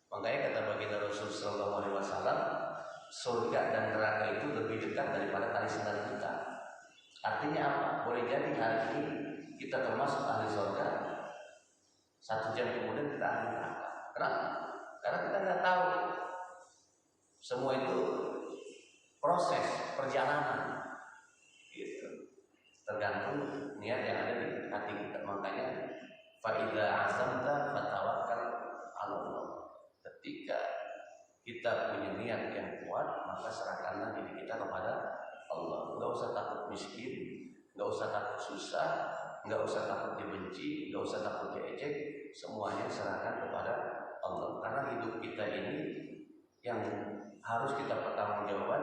Makanya kata baginda Rasul Sallallahu Alaihi Wasallam, surga dan neraka itu lebih dekat daripada tali sandal kita. Artinya apa? Boleh jadi hari ini kita termasuk ahli surga, 1 jam kemudian kita ahli neraka. Kenapa? Karena kita nggak tahu. Semua itu proses perjalanan, gitu. Tergantung niat yang ada di hati kita. Makanya fa'idza azamta fatawakkal 'ala Allah. Ketika kita punya niat yang kuat, maka serahkanlah diri kita kepada Allah. Enggak usah takut miskin, enggak usah takut susah, enggak usah takut dibenci, enggak usah takut diejek, semuanya serahkan kepada Allah. Karena hidup kita ini yang harus kita pertanggungjawaban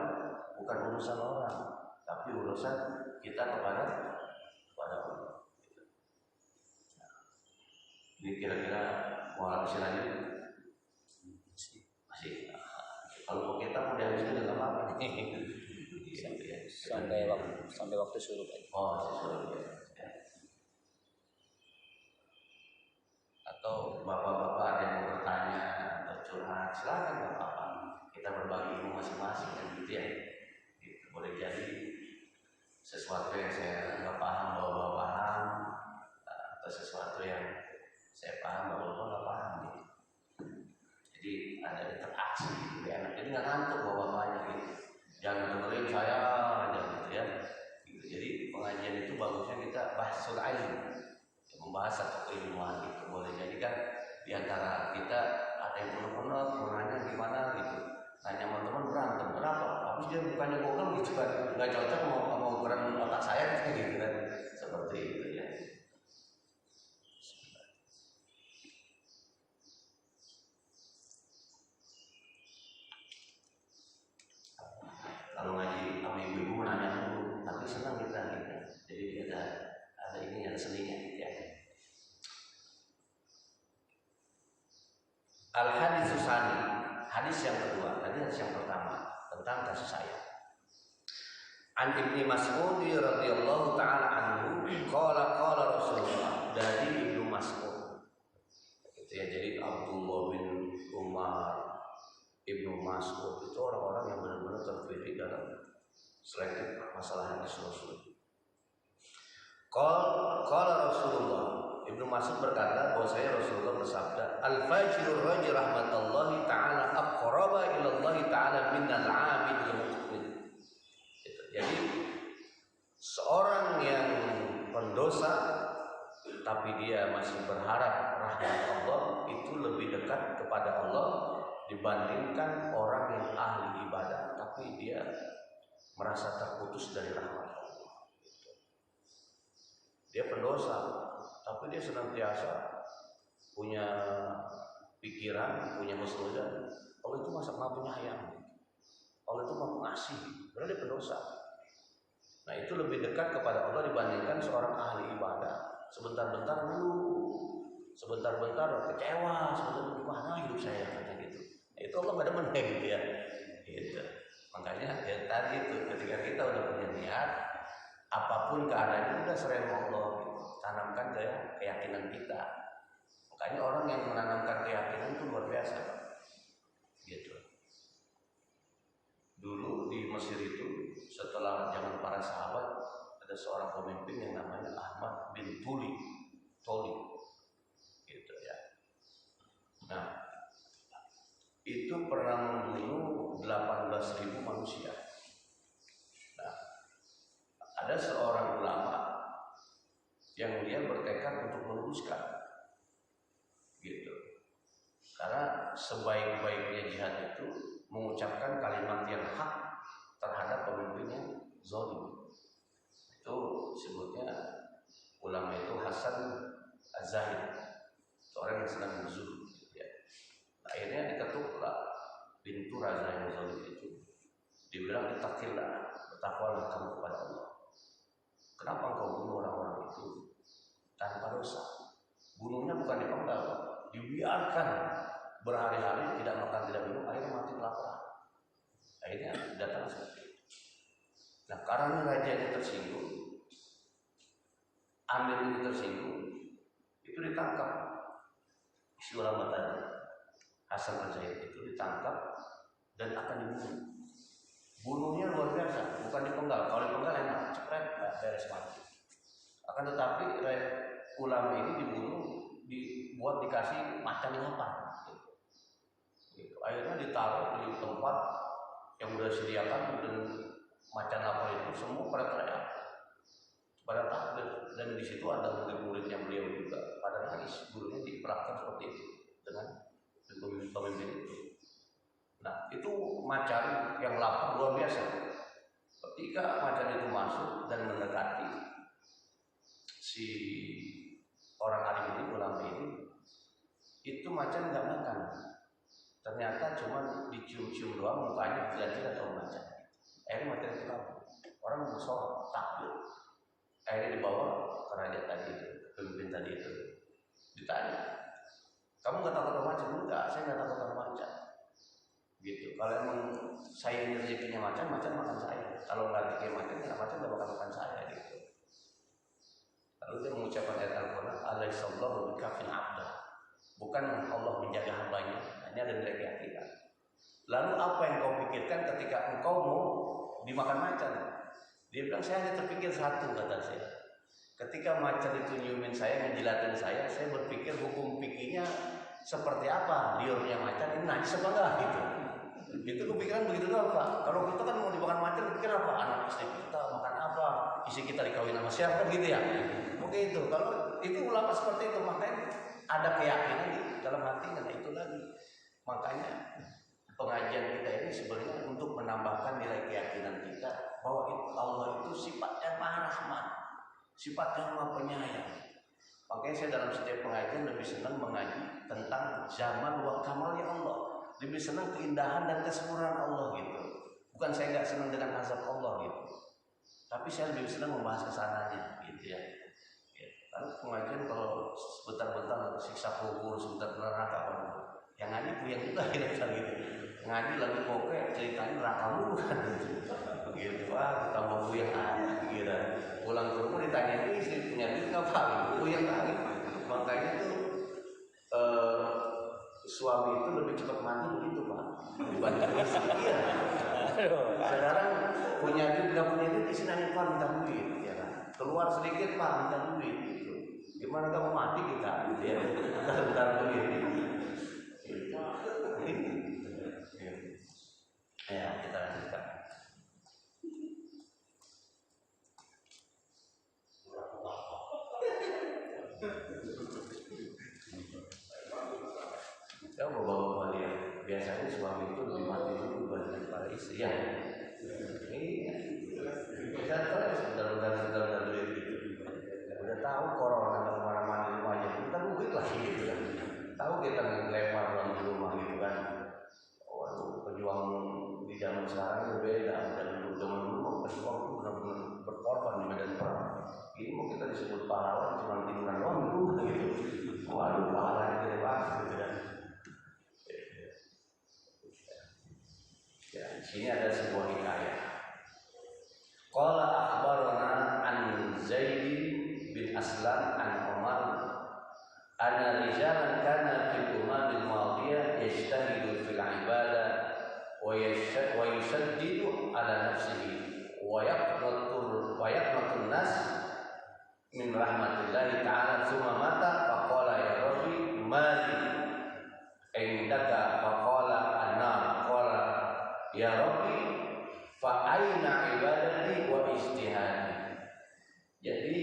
bukan urusan orang, tapi urusan kita kepada Allah. Ini kira-kira mau habis lanjut. sampai waktu suruh aja. Oh, suruh ya. Atau bapak-bapak ada yang mau bertanya atau curhat, silakan nggak apa-apa. Kita berbagi ilmu masing-masing kan gitu ya. Gitu. Boleh jadi sesuatu yang saya nggak paham bapak paham, atau sesuatu yang saya paham bapak nggak paham gitu. Jadi ada interaksi gitu ya. Jadi nggak ngantuk bapak-bapaknya gitu. Jangan dengerin saya aja gitu ya. Gitu. Jadi pengajian itu bagusnya kita bahsul ilmu, membahas satu keilmuan gitu. Boleh jadi kan di antara kita ada yang penuh-penuh mau nanya gimana gitu. Nanya sama teman berantem, kenapa? Habis dia bukannya bohong gitu kan, nggak cocok mau ukuran otak saya gitu kan, seperti itu ya. Kalau ngaji sama ibu-ibu nanya dulu, tapi senang kita gitu. Jadi ada ini ada seninya gitu ya. Al-hadis tsani, hadis yang kedua, tadi hadis yang pertama tentang kasus saya. An Ibnu Mas'ud radhiyallahu taala anhu, qala Rasulullah, dari Ibnu Mas'ud. Gitu ya, jadi Abdullah bin Umar, Ibnu Mas'ud itu orang-orang yang benar-benar terpilih dalam selektif masalah hadis Rasul. Qala Rasulullah, Ibnu Mas'ud berkata bahwa saya Rasulullah bersabda, al-fajirur rajul rahmatullahi ta'ala aqraba ila Allah ta'ala minal 'abidil muqbil. Jadi seorang yang pendosa tapi dia masih berharap rahmat Allah itu lebih dekat kepada Allah dibandingkan orang yang ahli ibadah tapi dia merasa terputus dari rahmat Allah. Dia pendosa tapi dia senantiasa punya pikiran, punya husnudzan. Allah itu masa maha penyayang, Allah itu maha pengasih, padahal dia pendosa. Nah itu lebih dekat kepada Allah dibandingkan seorang ahli ibadah. Sebentar-bentar sebentar-bentar kecewa, sebentar gimana hidup saya kata gitu. Nah, itu Allah gak demen gitu ya. Gitu. Makanya ya tadi itu ketika kita udah punya niat, apapun keadaannya udah serahin Allah gitu. Tanamkan keyakinan kita. Makanya orang yang menanamkan keyakinan itu luar biasa, gitu. Dulu di Mesir itu setelah zaman para sahabat ada seorang pemimpin yang namanya Ahmad bin Tuli, gitu ya. Nah itu pernah membunuh 18.000 manusia. Nah ada seorang ulama yang dia bertekad untuk meluruskan, gitu. Karena sebaik-baiknya jihad itu mengucapkan kalimat yang hak terhadap pemimpin yang zalim. Itu sebutnya ulama itu Hasan Az-Zahid, seorang yang sedang berzuhud. Ya. Akhirnya diketuklah pintu raja yang zalim itu. Dibilang ittaqillah, bertakwalah kamu kepada Allah. Kenapa engkau bunuh orang-orang itu tanpa dosa? Bunuhnya bukan dipenggal, dibiarkan berhari-hari tidak makan tidak minum, akhirnya mati kelaparan. Akhirnya datang seperti itu. Nah karena raja ini tersinggung, amir ini tersinggung, itu ditangkap. Si ulama tadi Hasan Az-Zahid itu ditangkap dan akan dibunuh. Bunuhnya luar biasa, bukan dipenggal. Kalau dipenggal enak, cepet, beres mati. Akan tetapi ulama ini dibunuh, dibuat dikasih macan lapar. Gitu. Akhirnya ditaruh di tempat yang sudah disediakan dan macan lapar itu semua pada teriak, pada takbir, dan di situ ada murid-muridnya beliau juga pada nangis. Gurunya diperlakukan seperti itu dengan pemimpin itu. Nah itu macan yang lapar luar biasa. Ketika macan itu masuk dan mendekati si orang alim ini, ulama ini, itu macan nggak makan. Ternyata cuma dicium-cium doang mukanya, tidak tahu macan. Akhirnya macan itu kabur. Orang bersorak takbir. Akhirnya dibawa ke raja tadi, pemimpin tadi itu. Ditanya, kamu nggak takut sama macan? Enggak, saya nggak takut sama macan. Gitu. Kalau emang saya ini rezekinya macan makan saya. Kalau nggak rezeki macan nggak bakal makan saya gitu. Lalu dia mengucapkan ayat Al-Quran, Alaihissallahu bikafin abdah. Bukan Allah menjaga hambanya, hanya ada nilai keyakinan. Lalu apa yang kau pikirkan ketika engkau mau dimakan macan? Dia bilang, saya hanya terpikir satu, kata saya. Ketika macan itu nyiumin saya, ngejilatin saya berpikir hukum fikihnya seperti apa? Liurnya macan ini najis apa enggak gitu. Itu kepikiran begitu doang, Pak. Kalau kita kan mau dimakan macan, pikir apa? Anak istri kita makan apa? Istri kita dikawin sama siapa gitu ya? Mungkin itu. Kalau itu ulama seperti itu, makanya ada keyakinan di dalam hatinya. Nah itu lagi. Makanya pengajian kita ini sebenarnya untuk menambahkan nilai keyakinan kita bahwa Allah itu sifatnya Maha Rahman, sifatnya Maha Penyayang. Makanya saya dalam setiap pengajian lebih senang mengaji tentang zaman wa kamalnya Allah. Lebih senang keindahan dan kesempurnaan Allah gitu. Bukan saya nggak senang dengan azab Allah gitu. Tapi saya lebih senang membahas kesananya gitu ya. Lalu pengajian kalau sebentar-bentar siksa kubur, sebentar neraka apa? Yang ngaji puyeng juga kira-kira gitu. Ngaji lagi pokoknya ceritanya neraka mulu kan gitu. Wah, tambah puyeng aja kira. Pulang ke rumah ditanya istri punya duit nggak Pak? Puyeng lagi. Makanya tuh suami itu lebih cepat mati begitu Pak dibanding istri. Iya. Sekarang punya duit nggak punya duit istri nanya Pak minta duit ya kan. Keluar sedikit Pak minta duit gitu. Gimana kamu mati kita gitu ya. Bentar duit. Ya kita lanjutkan. Kita bawa dia. Biasanya suami itu lebih mati dulu daripada istri ya. Ini kita sudah duit gitu. Udah tahu corona kemana-mana di rumahnya, kita duit lagi gitu kan. Tahu kita ngelempar orang di rumah gitu kan. Waduh, pejuang di zaman sekarang berbeda dari zaman dulu. Pejuang itu benar-benar berkorban di medan perang. Ini mau kita disebut pahlawan cuma timuran doang gitu. Waduh, pahalanya gede banget gitu kan. Ya, di sini ada sebuah hikayah. Qala akhbarana an Zaid bin Aslam an Umar anna rijalan kana fil umam al-madiyah yajtahidu fil ibadah wa yusaddidu ala nafsihi wa yaqnatu nas min rahmatillahi ta'ala thumma mata faqala ya rabbi mali indaka faqala an-nar qala ya rabbi fa aina ibadati wa ijtihadi. Jadi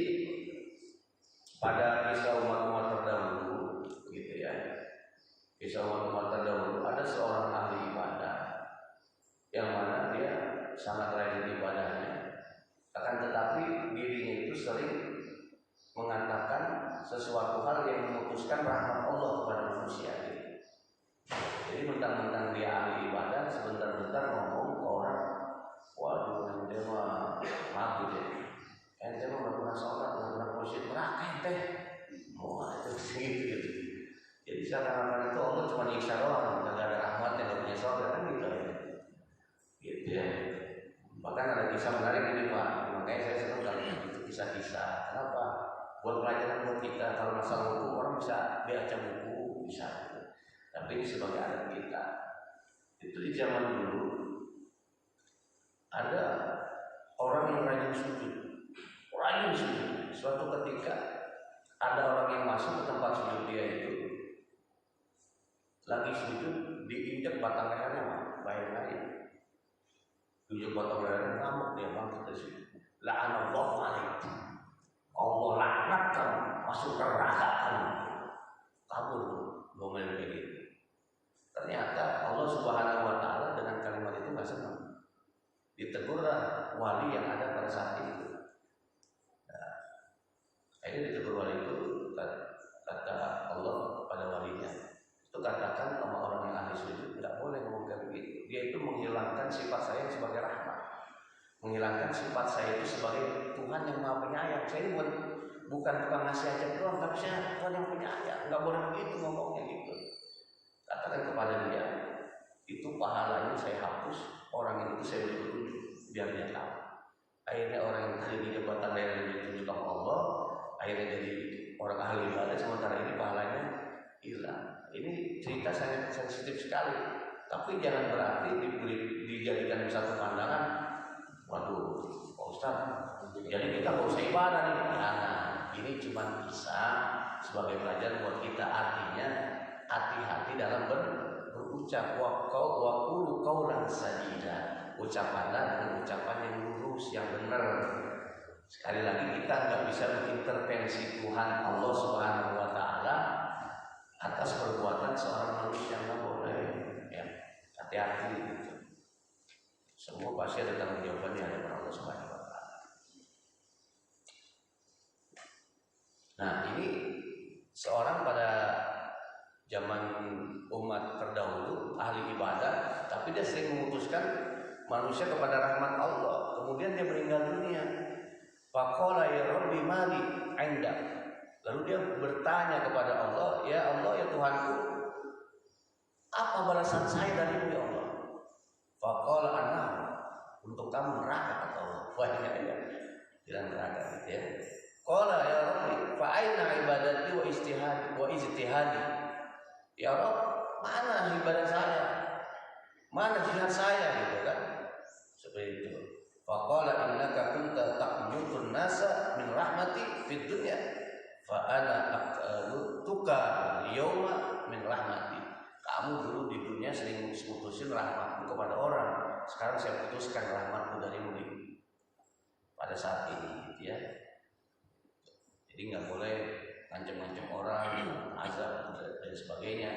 pada kisah umat-umat terdahulu gitu ya. Kisah umat-umat terdahulu ada seorang ahli ibadah yang mana dia sangat rajin ibadahnya. Akan tetapi dirinya itu sering mengatakan sesuatu hal yang memutuskan rahmat Allah kepada manusia. Jadi mentang-mentang dia ahli ibadah, sebentar-bentar ngomong ke orang, waduh, dia mah mati deh. Ente mah nggak pernah sholat, nggak pernah puasa, neraka ente. Mau aja gitu. Jadi seakan-akan itu Allah cuma nyiksa doang, nggak ada rahmatnya, nggak punya sholat kan gitu ya. Gitu ya. Bahkan ada kisah menarik ini Pak. Makanya saya senang kalau itu kisah-kisah. Kenapa? Buat pelajaran buat kita. Kalau masalah hukum orang bisa baca buku, bisa. Tapi ini sebagai adat kita. Itu di zaman dulu ada orang yang rajin sujud. Suatu ketika ada orang yang masuk ke tempat sujud dia itu lagi sujud diinjak batang lehernya, bayang aja. Diinjak batang lehernya ngamuk dia bangkit dari situ. La'anallahu alaihi. Allah laknat kamu, masuk neraka kamu. Kabur ngomel kayak gitu. Ternyata Allah Subhanahu wa taala dengan kalimat itu enggak senang. Ditegurlah wali yang ada pada saat itu. Nah, akhirnya ditegur wali itu kata Allah pada walinya. Itu katakan sama orang yang ahli sujud tidak boleh ngomong kayak begitu. Dia itu menghilangkan sifat saya sebagai rahmat. Menghilangkan sifat saya itu sebagai Tuhan yang Maha Penyayang. Saya ini bukan tukang ngasih aja doang, tapi saya Tuhan yang penyayang. Enggak boleh begitu ngomongnya gitu. Katakan kepada dia, itu pahalanya saya hapus, orang itu saya beri petunjuk biar dia tahu. Akhirnya orang yang tadi jabatan lain yang ditunjuk sama Allah, akhirnya jadi orang ahli ibadah, sementara ini pahalanya hilang. Ini cerita sangat sensitif sekali, tapi jangan berarti dijadikan satu pandangan. Waduh, Pak Ustadz, jadi kita nggak usah ibadah nih. Nah, ini cuma bisa sebagai pelajaran buat kita. Artinya hati-hati dalam berucap. Waqulu qaulan sadida. Ucapanlah dengan ucapan yang lurus, yang benar. Sekali lagi kita nggak bisa mengintervensi Tuhan Allah Subhanahu Wa Taala atas perbuatan seorang manusia, nggak boleh. Ya, hati-hati. Gitu. Semua pasti ada tanggung jawabannya dari Allah Subhanahu Wa Taala. Nah, ini seorang pada zaman umat terdahulu ahli ibadah, tapi dia sering memutuskan manusia kepada rahmat Allah. Kemudian dia meninggal dunia. Faqala ya Rabbi mali 'indak. Lalu dia bertanya kepada Allah, ya Allah, ya Tuhanku, apa balasan saya darimu ya Allah? Faqala ana, untuk kamu neraka kata Allah. Wah, ya. Tidak neraka gitu ya. Qala ya Rabbi fa aina ibadati wa ijtihadi. Ya Rabb, mana ibadah saya? Mana jihad saya gitu kan? Seperti itu. Faqala innaka kunta ta'murun nasa min rahmati fid dunya fa ana aqalutuka al-yawma min rahmati. Kamu dulu di dunia sering putusin rahmatmu kepada orang. Sekarang saya putuskan rahmatmu darimu pada saat ini gitu ya. Jadi nggak boleh ngancam-ngancam orang, azab dan sebagainya.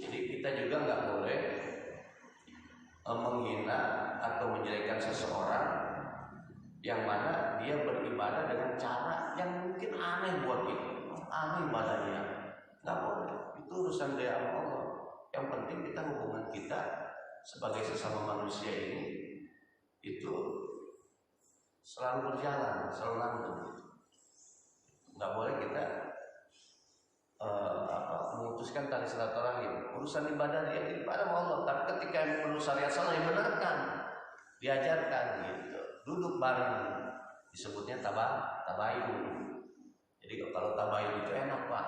Jadi kita juga nggak boleh menghina atau menjelekan seseorang yang mana dia beribadah dengan cara yang mungkin aneh buat kita, aneh ibadahnya, nggak boleh. Itu urusan dia sama Allah. Yang penting kita hubungan kita sebagai sesama manusia ini itu selalu berjalan, selalu langgeng. Nggak boleh kita memutuskan tali silaturahim. Urusan ibadah dia ibadah Allah, tapi ketika yang menurut syariat salah dibenarkan, diajarkan gitu. Duduk bareng, disebutnya tabayun. Jadi kalau tabayun itu enak Pak.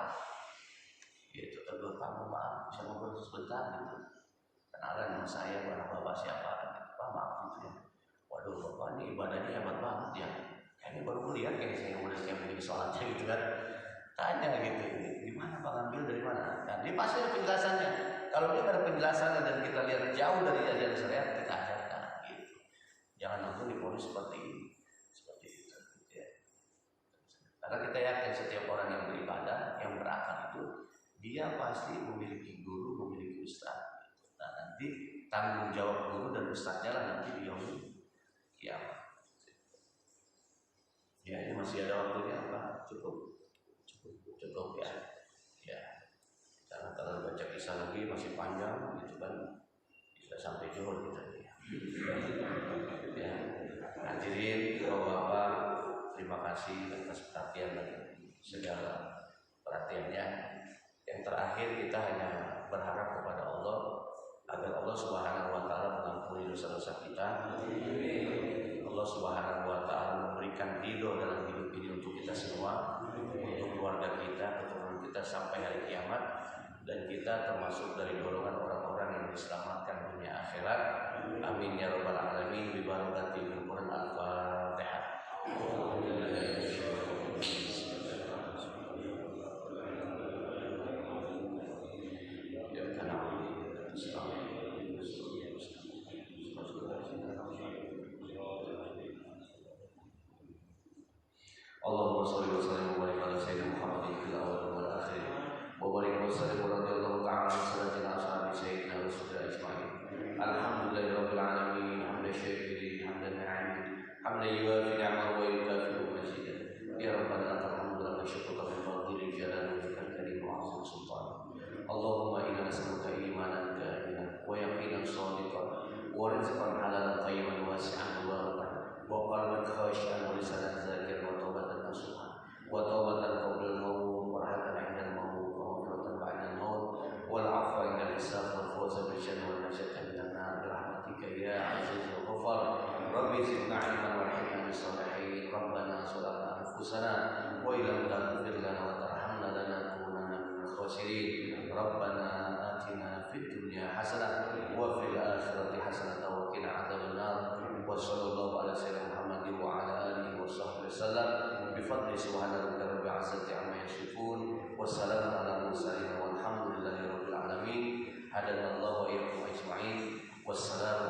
Gitu, tegur kamu maaf, bisa ngobrol sebentar gitu. Kenalan sama saya, bapak siapa? Pak maaf gitu ya. Waduh bapak ini ibadahnya hebat banget ya. Kayaknya baru melihat kayak saya udah siap begini sholatnya gitu kan. Tanya gitu, gimana Pak, ngambil dari mana? Nah, dia pasti ada penjelasannya. Kalau dia ada penjelasannya dan kita lihat jauh dari ajaran syariat, kita ajarkan gitu. Jangan langsung diponis seperti itu, gitu ya. Karena kita yakin setiap orang yang beribadah, yang berakal itu, dia pasti memiliki guru, memiliki ustaz. Gitu. Nah, nanti tanggung jawab guru dan ustaznya lah nanti di yaumul kiamat. Ya, ini masih ada waktunya apa? Cukup ya. Ya. Karena kalau baca kisah lagi masih panjang gitu kan. Bisa sampai zuhur kita ya. Ya. Hadirin Bapak, terima kasih atas perhatian dan segala perhatiannya. Yang terakhir kita hanya berharap kepada Allah agar Allah Subhanahu wa taala mengampuni dosa-dosa kita. Allah Subhanahu wa taala memberikan ridho dalam hidup ini untuk kita semua, untuk keluarga kita, keturunan kita sampai hari kiamat, dan kita termasuk dari golongan orang-orang yang diselamatkan dunia akhirat. Amin ya rabbal alamin. Bi barakatil Quran al-Fatihah. Allahumma sholli wa sallim wa barik ala sayyidina Muhammadin fil awwal wal akhir. Wa barik wa sallim radhiyallahu ta'ala an salatina ashabi sayyidina Rasulullah ajma'in. Alhamdulillahirabbil alamin. Hamdan syakirin, hamdan na'imin, hamdan yuwafi ni'amahu wa yukafi'u mazidah. Ya rabbana lakal hamdu wa syukruka min fadlil jalali wajhikal karim wa 'azim sultan. Allahumma inna nas'aluka imanan kamilan wa yaqinan shadiqan wa rizqan halalan tayyiban wasi'an mubarakan wa qalban khashi'an wa lisanan zakiran wa taubatan qabla al-maut wa rahatan 'inda al-maut wa maghfiratan ba'da al-maut وإن لم تغفر لنا وترحمنا لنكونن من الخاسرين ربنا آتنا في الدنيا حسنة وفي الآخرة حسنة وقنا عذاب النار وصلى الله على سيدنا محمد وعلى آله وصحبه وسلم بفضل سبحان ربك رب العزة عما يصفون والسلام على المرسلين والحمد لله رب العالمين هدانا الله وإياكم أجمعين والسلام